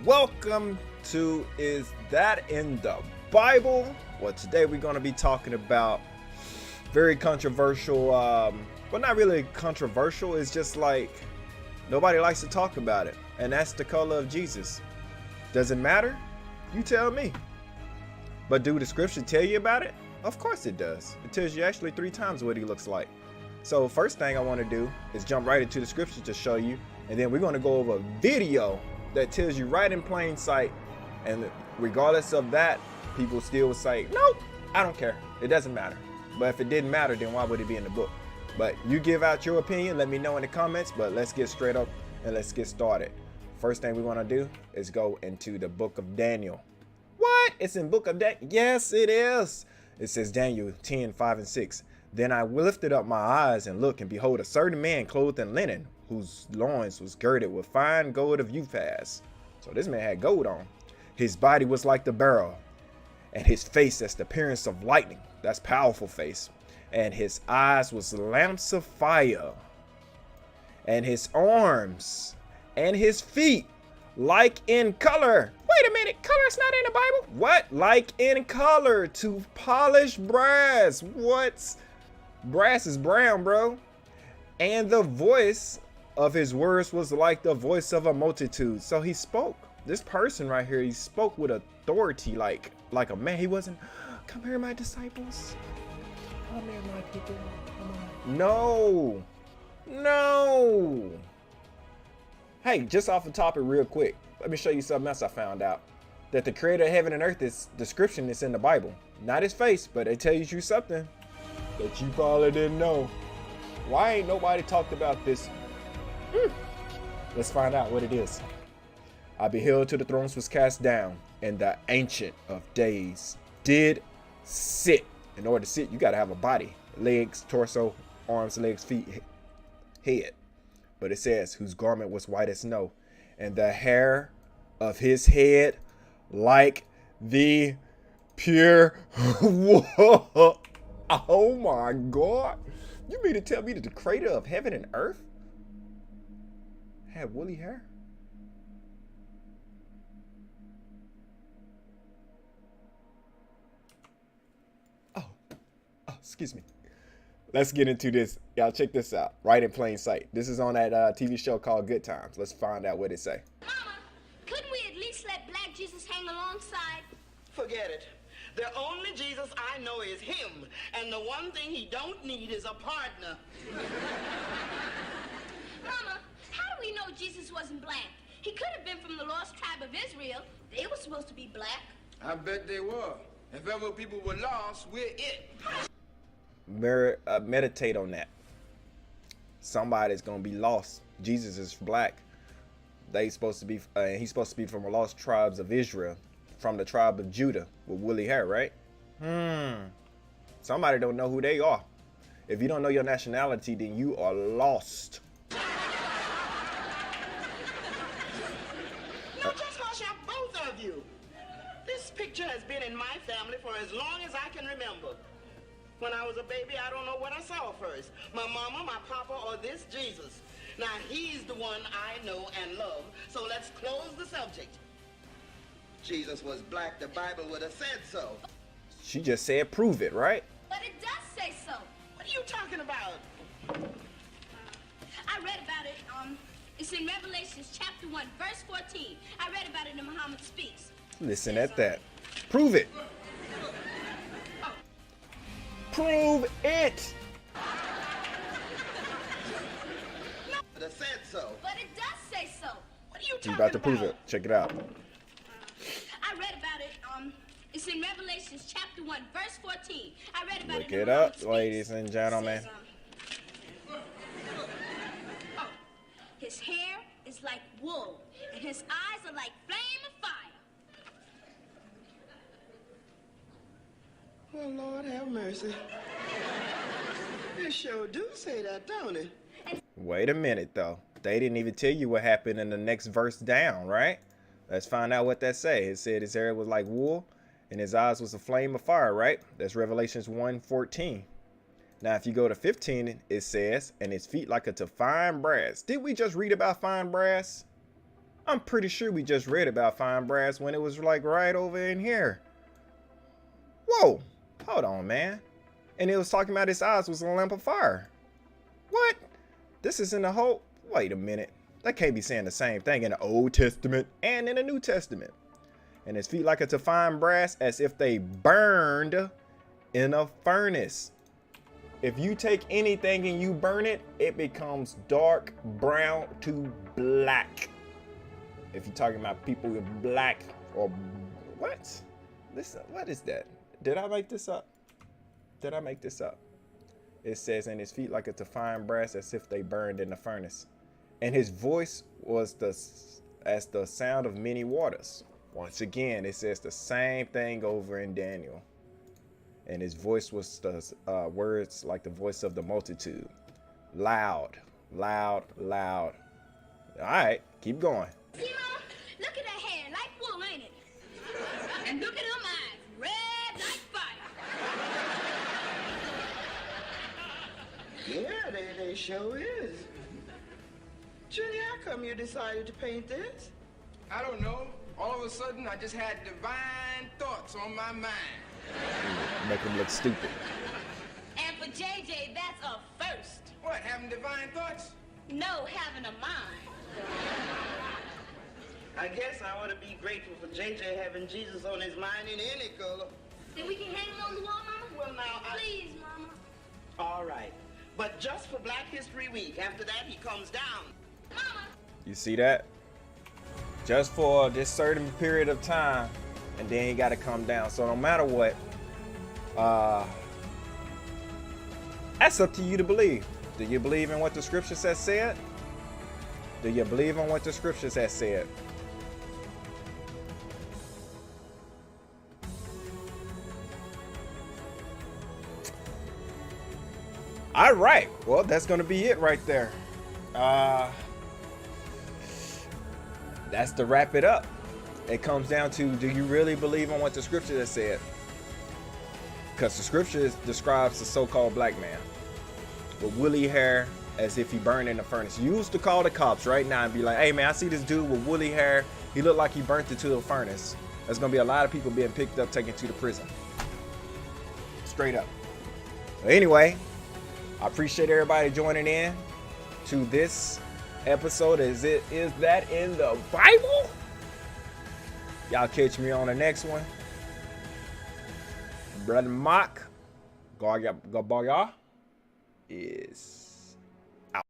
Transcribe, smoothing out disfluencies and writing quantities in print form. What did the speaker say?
Welcome to Is That in the Bible? Well, today we're going to be talking about very controversial, well, not really controversial. It's just like nobody likes to talk about it, and that's the color of Jesus. Does it matter? You tell me. But do the scripture tell you about it? Of course it does. It tells you actually 3 times what he looks like. So first thing I want to do is jump right into the scripture to show you, and then we're going to go over a video that tells you right in plain sight. And regardless of that, people still would say, nope, I don't care. It doesn't matter. But if it didn't matter, then why would it be in the book? But you give out your opinion, let me know in the comments. But let's get straight up and let's get started. First thing we want to do is go into the book of Daniel. What? It's in book of Daniel? Yes, it is. It says Daniel 10, 5 and 6. Then I lifted up my eyes and looked, and behold, a certain man clothed in linen, whose loins was girded with fine gold of Uphaz. So this man had gold on. His body was like the beryl, and his face as the appearance of lightning. That's powerful face. And his eyes was lamps of fire. And his arms and his feet like in color. Wait a minute, color's not in the Bible? What? Like in color to polished brass. What? Brass is brown, bro. And the voice of his words was like the voice of a multitude. So he spoke. This person right here, he spoke with authority, like a man. He wasn't, come here, my disciples. Come here, my people. Come on. No. Hey, just off the topic real quick, let me show you something else I found out. That the creator of heaven and earth, is description is in the Bible. Not his face, but it tells you something that you probably didn't know. Why ain't nobody talked about this? Let's find out what it is. I beheld till the thrones was cast down, and the Ancient of Days did sit. In order to sit, you got to have a body. Legs, torso, arms, legs, feet, head. But it says, whose garment was white as snow, and the hair of his head like the pure wool. Oh my God. You mean to tell me that the creator of heaven and earth had woolly hair? Oh, excuse me. Let's get into this. Y'all check this out. Right in plain sight. This is on that TV show called Good Times. Let's find out what it say. Mama, couldn't we at least let Black Jesus hang alongside? Forget it. The only Jesus I know is him, and the one thing he don't need is a partner. Mama, how do we know Jesus wasn't black? He could have been from the lost tribe of Israel. They were supposed to be black. I bet they were. If ever people were lost, we're it. Meditate on that. Somebody's gonna be lost. Jesus is black. He's supposed to be from the lost tribes of Israel, from the tribe of Judah, with woolly hair, right? Somebody don't know who they are. If you don't know your nationality, then you are lost. Now just hush up, both of you. This picture has been in my family for as long as I can remember. When I was a baby, I don't know what I saw first. My mama, my papa, or this Jesus. Now, he's the one I know and love, so let's close the subject. Jesus was black, the Bible would have said so. She just said prove it, right? But it does say so. What are you talking about? I read about it. It's in Revelations chapter 1, verse 14. I read about it in Muhammad Speaks. Listen at that. Prove it. Prove it. Would have said so. But it does say so. What are you talking He's about to prove it. Check it out. I read about it. It's in Revelations chapter 1, verse 14. I read about Look it in it Muhammad up, Speaks. ladies and gentlemen. It says, his hair is like wool, and his eyes are like flame of fire. Well, Lord have mercy. It sure do say that, don't it? Wait a minute, though. They didn't even tell you what happened in the next verse down, right? Let's find out what that say. It said his hair was like wool, and his eyes was a flame of fire, right? That's Revelations 1:14. Now, if you go to 15, it says, and his feet like unto fine brass. Did we just read about fine brass? I'm pretty sure we just read about fine brass when it was like right over in here. Whoa, hold on, man. And it was talking about his eyes was a lamp of fire. What? This is in the whole... Wait a minute. That can't be saying the same thing in the Old Testament and in the New Testament. And his feet like a fine brass as if they burned in a furnace. If you take anything and you burn it, it becomes dark brown to black. If you're talking about people with black or what? Listen, what is that? Did I make this up? Did I make this up? It says, and his feet like a fine brass as if they burned in the furnace. And his voice was as the sound of many waters. Once again, it says the same thing over in Daniel. And his voice was the words like the voice of the multitude. Loud, loud, loud. All right, keep going. See, Mama? Look at that hair, like wool, ain't it? And look at them eyes, red like fire. Yeah, they sure is. Junior, how come you decided to paint this? I don't know. All of a sudden, I just had divine thoughts on my mind. Make him look stupid. And for JJ, that's a first. What, having divine thoughts? No, having a mind. I guess I ought to be grateful for JJ having Jesus on his mind in any color. Then we can hang him on the wall, Mama? Well, now, Please, Mama. All right. But just for Black History Week. After that, he comes down. Mama. You see that? Just for this certain period of time, and then he got to come down. So no matter what, that's up to you to believe. Do you believe in what the scriptures has said? Do you believe in what the scriptures has said? All right. Well, that's going to be it right there. That's to wrap it up. It comes down to, do you really believe in what the scripture has said? Because the scripture describes the so-called black man with woolly hair as if he burned in the furnace. You used to call the cops right now and be like, hey man, I see this dude with woolly hair. He looked like he burnt into the furnace. There's going to be a lot of people being picked up, taken to the prison. Straight up. But anyway, I appreciate everybody joining in to this episode. Is that in the Bible? Y'all catch me on the next one. Brother Mock, Gabaya is